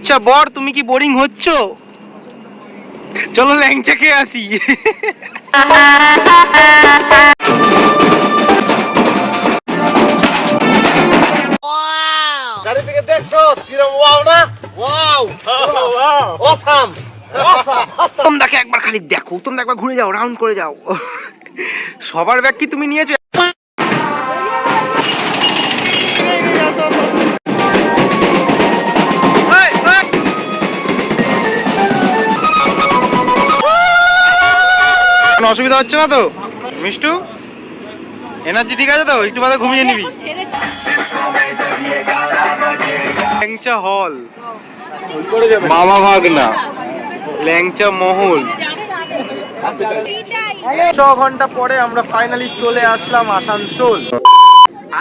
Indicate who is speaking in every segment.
Speaker 1: আচ্ছা বর, তুমি কি বোরিং হচ্ছ? চলো ল্যাংচা খেয়ে আসি।
Speaker 2: গাড়ি থেকে দেখছো কিরম ওয়াও না? Wow awesome awesome.
Speaker 1: তোমরাকে একবার খালি দেখো, তোমরা একবার ঘুরে যাও, রাউন্ড করে যাও। সবার ব্যাগ কি তুমি নিয়েছো? অসুবিধা হচ্ছে না তো মিষ্টু? এনার্জি ঠিক আছে তো? একটু বাদে ঘুমিয়ে নিবি। ল্যাংচা হল, মামা ভাগনা, ল্যাংচা মহল। 6 ঘন্টা পরে আমরা ফাইনালি চলে আসলাম আসানসোল।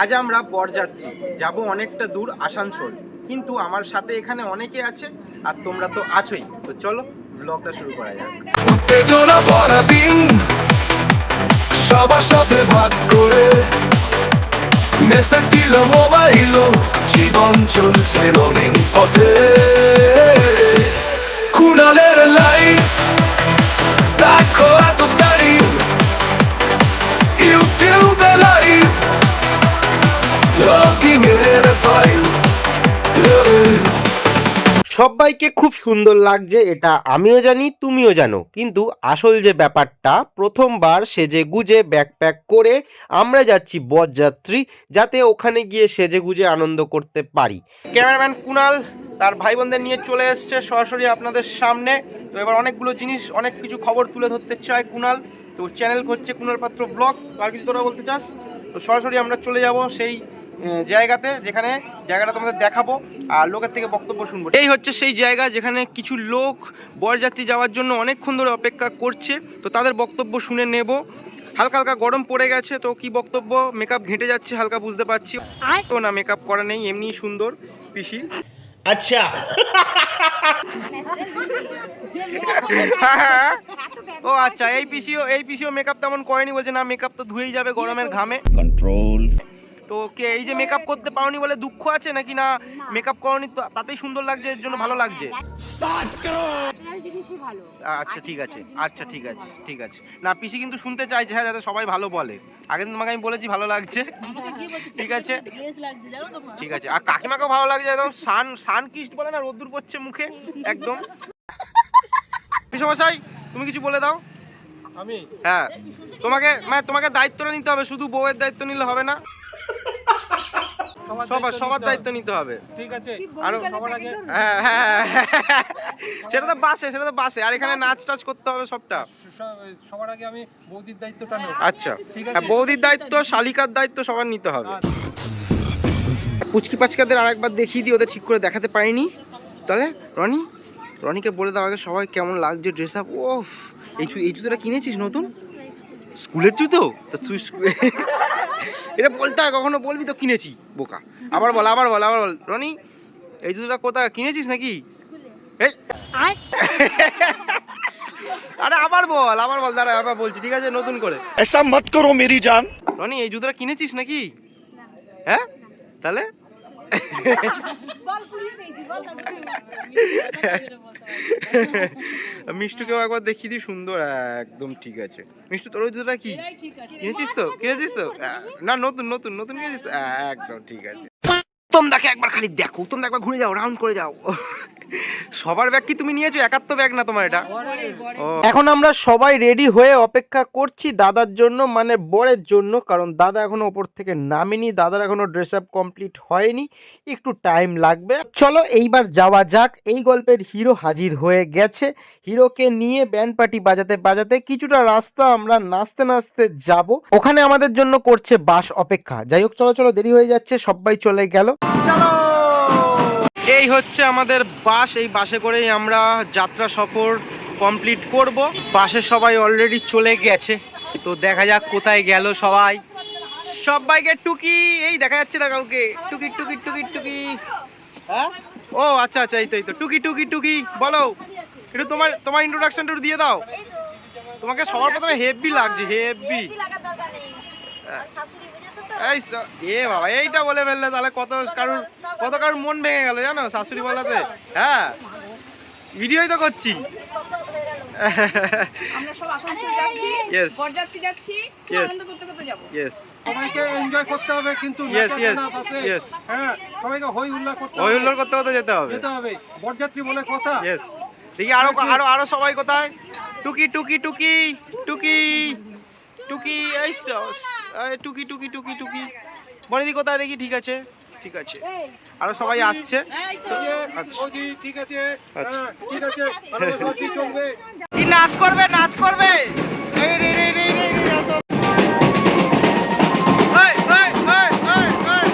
Speaker 1: আজ আমরা বরযাত্রী যাব অনেকটা দূর আসানসোল, কিন্তু আমার সাথে এখানে অনেকে আছে আর তোমরা তো আছোই। তো চলো ব্লগটা শুরু করা যাক।
Speaker 3: উত্তেজনা ভরা দিন, সবার সাথে ভাগ করে মেসেজ দিল মোবাইল, জীবন চলছে রঙিন পথে। কুণালের লাইফ দেখো এত স্টাইল, ইউটিউবে লাইভ লগিং এর ফাইল।
Speaker 1: সবাইকে খুব সুন্দর লাগছে, এটা আমিও জানি, তুমিও জানো, কিন্তু আসল যে ব্যাপারটা, প্রথমবার সেজে গুজে ব্যাকপ্যাক করে আমরা যাচ্ছি বরযাত্রী, যাতে ওখানে গিয়ে সেজে গুজে আনন্দ করতে পারি। ক্যামেরাম্যান কুণাল তার ভাই বোনদের নিয়ে চলে এসছে সরাসরি আপনাদের সামনে। তো এবার অনেকগুলো জিনিস, অনেক কিছু খবর তুলে ধরতে চায় কুণাল। তো চ্যানেল হচ্ছে কুণাল পাত্র ব্লগস। আর কিছু তোরা বলতে চাস? তো সরাসরি আমরা চলে যাব সেই জায়গাতে, যেখানে জায়গাটা তোমাদের দেখাবো আর লোকের থেকে বক্তব্য শুনবো। এই হচ্ছে সেই জায়গা যেখানে কিছু লোক বরযাত্রী যাওয়ার জন্য অনেকক্ষণ ধরে অপেক্ষা করছে। তো তাদের বক্তব্য শুনে নেব। হালকা হালকা গরম পড়ে গেছে, তো কি বক্তব্য, মেকআপ ঘেঁটে যাচ্ছে হালকা, বুঝতে পারছি। তো না, মেকআপ করা নেই, এমনি সুন্দর পিসি।
Speaker 2: আচ্ছা
Speaker 1: ও আচ্ছা, এই পিসিও মেকআপ তেমন করেনি, বলছে না মেকআপ তো ধুয়েই যাবে গরমের ঘামে।
Speaker 2: কন্ট্রোল।
Speaker 1: তো কে এই যে মেকআপ করতে পারোনি বলে দুঃখ আছে নাকি, না মেকআপ করোনি তো তাতেই সুন্দর লাগছে, এর জন্য ভালো লাগছে? আচ্ছা ঠিক আছে, আচ্ছা ঠিক আছে, ঠিক আছে। না পিসি কিন্তু শুনতে চাইছে, হ্যাঁ, যাতে সবাই ভালো বলে। আগে দিন তোমাকে আমি বলেছি ভালো লাগছে, ঠিক আছে ঠিক আছে। আর কাকিমাকেও ভালো লাগছে, একদম সান কিস্ট বলে না, রোদ্দুর পড়ছে মুখে একদম। পিসমশাই তুমি কিছু বলে দাও।
Speaker 2: আমি
Speaker 1: হ্যাঁ, তোমাকে দায়িত্বটা নিতে হবে, শুধু বউয়ের দায়িত্ব নিলে হবে না, সবার দায়িত্ব নিতে হবে,
Speaker 2: ঠিক আছে।
Speaker 1: আরো হ্যাঁ, সেটা তো বাসে আর এখানে নাচ টাচ করতে হবে সবটা।
Speaker 2: সবার আগে আমি বৌদির দায়িত্বটা নেব।
Speaker 1: আচ্ছা, বৌদির দায়িত্ব, শালিকার দায়িত্ব সবার নিতে হবে। পুচকি পাচকাদের আরেকবার দেখিয়ে দিই, ওদের ঠিক করে দেখাতে পারিনি। তাহলে রনিকে বলে দাও আগে সবাই কেমন লাগছে ড্রেস আপ। ওফ, এই জুতোটা কিনেছিস নতুন? স্কুলের জুতো? তা তুই এটা বলতে হয়, কখনো বলবি তো কিনেছি, বোকা। আবার বল রনি, এই জুতোটা কোথায় কিনেছিস নাকি? এই আরে আবার বল, দাঁড়া আবার বলছি, ঠিক আছে নতুন করে।
Speaker 3: ऐसा मत करो मेरी जान।
Speaker 1: রনি, এই জুতোটা কিনেছিস নাকি? হ্যাঁ, তাহলে মিষ্টুকেও একবার দেখিয়ে দিই, সুন্দর একদম, ঠিক আছে। মিষ্টু, তোর ওই জুতোটা কি কিনেছিস তো? না, নতুন কিনেছিস, একদম ঠিক আছে। তোমরাকে একবার খালি দেখো, তোমরা একবার ঘুরে যাও, রাউন্ড করে যাও। সবার ব্যাগ কি তুমি নিয়েছো? একার তো ব্যাগ না তোমার এটা। এখন আমরা সবাই রেডি হয়ে অপেক্ষা করছি দাদার জন্য, মানে বরের জন্য, কারণ দাদা এখনো ওপর থেকে নামেনি, দাদার এখনো ড্রেস আপ কমপ্লিট হয়নি, একটু টাইম লাগবে। চলো এইবার যাওয়া যাক। এই গল্পের হিরো হাজির হয়ে গেছে। হিরোকে নিয়ে ব্যান্ড পার্টি বাজাতে বাজাতে কিছুটা রাস্তা আমরা নাচতে নাচতে যাব। ওখানে আমাদের জন্য করছে বাস অপেক্ষা। যাই হোক, চলো দেরি হয়ে যাচ্ছে, সবাই চলে গেল। চলো, এই হচ্ছে আমাদের বাস। এই বাসে করেই আমরা যাত্রা সফর কমপ্লিট করব। বাসে সবাই অলরেডি চলে গেছে, তো দেখা যাক কোথায় গেল সবাইকে টুকি, এই দেখা যাচ্ছে না কাউকে, টুকি। হ্যাঁ, ও আচ্ছা, এই তো টুকি বলো একটু, তোমার ইন্ট্রোডাকশনটা দিয়ে দাও। তোমাকে সবার প্রথমে হেভি লাগছে, হেভি। এই এ বাবা, এইটা বলে ফেললে তাহলে কত কারুর মন ভেঙে গেল জানো শাশুড়ি বলাতে। হ্যাঁ, ভিডিওই তো করছি।
Speaker 4: আমরা সব আসানসোল যাচ্ছি,
Speaker 1: Yes.
Speaker 4: বরযাত্রী যাচ্ছি, খুব
Speaker 1: Yes.
Speaker 4: আনন্দ করতে করতে যাব।
Speaker 1: ইয়েস
Speaker 2: সবাইকে এনজয় করতে হবে কিন্তু
Speaker 1: Yes,
Speaker 2: নাচা
Speaker 1: yes,
Speaker 2: গানা বাজে।
Speaker 1: yes.
Speaker 2: হ্যাঁ, সবাইকে হই হুল্লোড় করতে
Speaker 1: ওই
Speaker 2: হবে।
Speaker 1: হুল্লোড় করতে করতে যেতে হবে।
Speaker 2: যেতে হবে। বরযাত্রী বলে কথা।
Speaker 1: ইয়েস, দেখি আরো আরো আরো সবাই কোথায়? টুকি টুকি টুকি টুকি টুকি, এই টুকি টুকি টুকি টুকি, বনিদি কোথায় দেখি? ঠিক আছে ঠিক আছে, আরো সবাই আসছে।
Speaker 4: এই তো
Speaker 1: আচ্ছা।
Speaker 2: ওজি, ঠিক আছে।
Speaker 1: আচ্ছা।
Speaker 2: হ্যাঁ, ঠিক আছে। ভালো সবজি চলবে।
Speaker 1: কি নাচ করবে? নাচ করবে? এই রে রে রে রে রে, আসো। এই, এই, এই, এই, এই, এই, এই।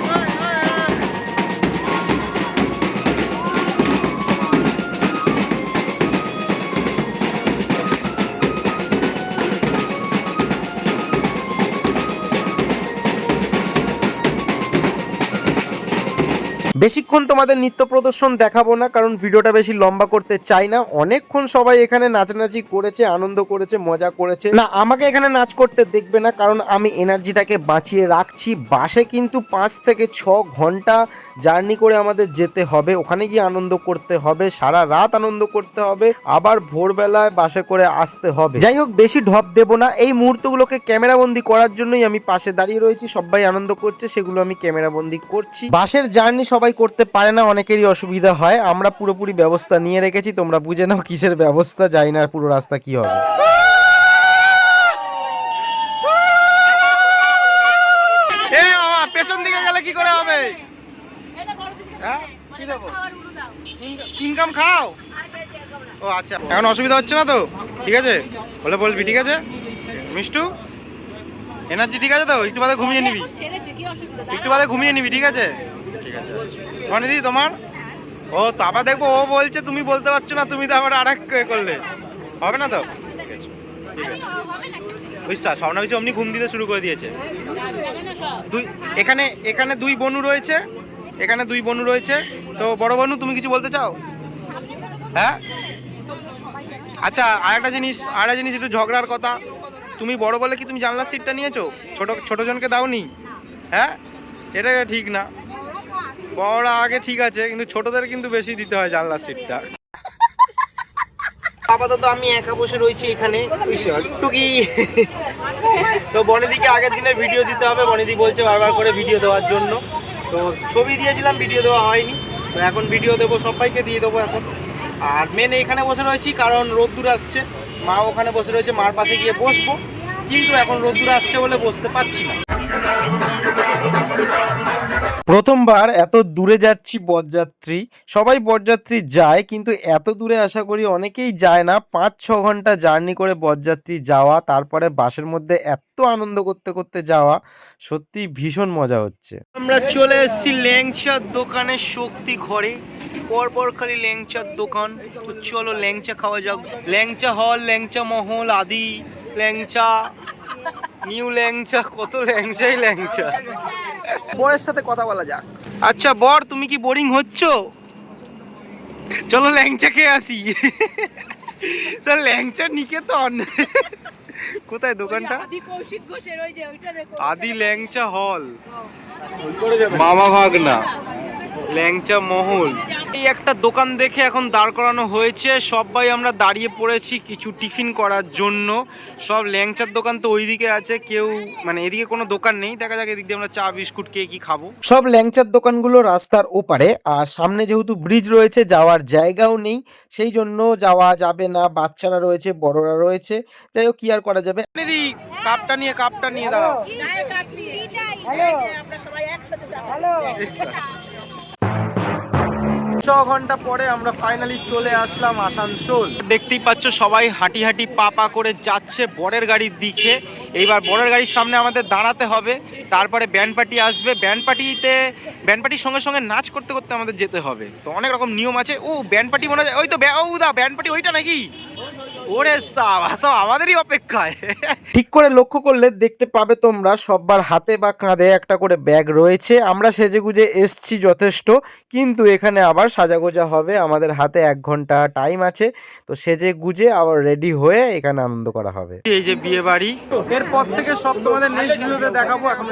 Speaker 1: বেশিক্ষণ তোমাদের নৃত্য প্রদর্শন দেখাবো না, কারণ ভিডিওটা বেশি লম্বা করতে চাই না। অনেকক্ষণ সবাই এখানে নাচানাচি করেছে, আনন্দ করেছে, মজা করেছে। না, আমাকে এখানে নাচ করতে দেখবে না, কারণ আমি এনার্জিটাকে বাঁচিয়ে রাখছি। বাসে কিন্তু 5 থেকে 6 ঘন্টা জার্নি করে আমাদের যেতে হবে, ওখানে গিয়ে আনন্দ করতে হবে, সারা রাত আনন্দ করতে হবে, আবার ভোরবেলায় বাসে করে আসতে হবে। যাই হোক, বেশি ঢপ দেবো না। এই মুহূর্তগুলোকে ক্যামেরাবন্দি করার জন্যই আমি পাশে দাঁড়িয়ে রয়েছি। সবাই আনন্দ করছে, সেগুলো আমি ক্যামেরাবন্দি করছি। বাসের জার্নি সবাই করতে পারে না, অনেকেরই অসুবিধা হয়। আমরা পুরোপুরি ব্যবস্থা নিয়ে রেখেছি, তোমরা বুঝে নাও কিসের ব্যবস্থা। জানি না পুরো রাস্তা কি হবে। এ মামা, পেছন দিকে গেলে কি করে হবে? হ্যাঁ, কি দেবো? ইনকাম খাও। ও আচ্ছা, এখন অসুবিধা হচ্ছে না তো? ঠিক আছে, বলে বলবি। ঠিক আছে মিষ্টু, এনার্জি ঠিক আছে তো? একটু বাদে ঘুমিয়ে নিবি,
Speaker 4: ছেড়েছে, কি অসুবিধা?
Speaker 1: একটু বাদে ঘুমিয়ে নিবি। ঠিক আছে ঠিক আছে। মনিদি তোমার? ও তো আবার দেখবো, ও বলছে তুমি বলতে পারছো না, তুমি তো আবার আর এক করলে হবে না তো? ঠিক আছে ঠিক আছে। বুঝছা, স্বর্ণাবিশি অমনি ঘুম দিতে শুরু করে দিয়েছে। এখানে 2 বনু রয়েছে, এখানে 2 বনু রয়েছে। তো বড় বনু, তুমি কিছু বলতে চাও? হ্যাঁ, আচ্ছা, আরেকটা জিনিস একটু ঝগড়ার কথা। তুমি বড় বলে কি তুমি জানলার সিটটা নিয়েছো? ছোট জনকে দাওনি? হ্যাঁ, এটা ঠিক না। বড়রা আগে ঠিক আছে, কিন্তু ছোটদের কিন্তু বেশি দিতে হয় জানলার সিটটা। আপাতত আমি একা বসে রয়েছি এখানে, টুকি। তো বনেদিকে আগের দিনের ভিডিও দিতে হবে, বনেদি বলছে বারবার করে ভিডিও দেওয়ার জন্য। তো ছবি দিয়েছিলাম, ভিডিও দেওয়া হয়নি, তো এখন ভিডিও দেবো, সবাইকে দিয়ে দেবো এখন। আর মেন এখানে বসে রয়েছি কারণ রোদ্দুর আসছে। মা ওখানে বসে রয়েছে, মার পাশে গিয়ে বসবো, কিন্তু এখন রোদ্দুর আসছে বলে বসতে পারছি না। প্রথমবার এত দূরে যাচ্ছি বরযাত্রী। সবাই বরযাত্রী যায়, কিন্তু এত দূরে আশা করি অনেকেই যায় না। 5-6 ঘন্টা জার্নি করে বরযাত্রী যাওয়া, তারপরে বাসের মধ্যে এত আনন্দ করতে করতে যাওয়া, সত্যি ভীষণ মজা হচ্ছে। আমরা চলে এসেছি ল্যাংচার দোকানে, শক্তি ঘরে। পরপর খালি ল্যাংচার দোকান। তো চলো ল্যাংচা খাওয়া যাক। ল্যাংচা হল, ল্যাংচা মহল, আদি ল্যাংচা, নিউ ল্যাংচা, কত ল্যাংচাই ল্যাংচা। বরের সাথে কথা বলা যাক। আচ্ছা বর, তুমি কি বোরিং হচ্ছ? চলো ল্যাংচা খেয়ে আসি। চল ল্যাংচা নিকেতন। কোথায় দোকানটা?
Speaker 4: আদি কৌশিক ঘোষের ওই যে ওইটা দেখো।
Speaker 1: আদি ল্যাংচা হল, মামা ভাগনা, ল্যাংচা মহল। এই একটা দোকান দেখে এখন দাঁড় করানো হয়েছে, সবাই আমরা দাঁড়িয়ে পড়েছি কিছু টিফিন করার জন্য। সব ল্যাংচার দোকান তো ওইদিকে আছে, কেউ মানে এদিকে কোনো দোকান নেই। দেখা যাক এদিক দিয়ে আমরা চা বিস্কুট কে কি খাবো। সব ল্যাংচার দোকানগুলো রাস্তার ওপারে, আর সামনে যেহেতু ব্রিজ রয়েছে যাওয়ার জায়গাও নেই, সেই জন্য যাওয়া যাবে না। বাচ্চারা রয়েছে, বড়রা রয়েছে, যাই হোক কি আর করা যাবে। দিদি কাপটা নিয়ে দাঁড়াও।
Speaker 4: চায়ের কাপ নিয়ে। এই যে আমরা সবাই একসাথে যাব। হ্যালো।
Speaker 1: 6 ঘন্টা পরে আমরা ফাইনালি চলে আসলাম আসানসোল। দেখতেই পাচ্ছ সবাই হাঁটি হাঁটি পা করে যাচ্ছে বরের গাড়ির দিকে। এইবার বরের গাড়ির সামনে আমাদের দাঁড়াতে হবে, তারপরে ব্যান্ড পার্টি আসবে। ব্যান্ড পার্টির সঙ্গে সঙ্গে নাচ করতে করতে আমাদের যেতে হবে। তো অনেক রকম নিয়ম আছে। ও ব্যান্ড পার্টি মনে হয় ওই তো, ব্যান্ড পার্টি ওইটা নাকি? ওরে সাবাস, আমাদেরই অপেক্ষায়। ঠিক করে লক্ষ্য করলে দেখতে পাবে তোমরা সবার হাতে বা কাঁধে একটা করে ব্যাগ রয়েছে। আমরা সেজেগুজে এসছি যথেষ্ট, কিন্তু এখানে আবার সাজাগোজা হবে। আমাদের হাতে 1 ঘন্টা টাইম আছে, তো সেজে গুজে আবার রেডি হয়ে এখানে আনন্দ করা হবে। এই যে বিয়ে বাড়ি, এরপর থেকে সব তোমাদের নেক্সট ভিডিওতে দেখাবো। এখন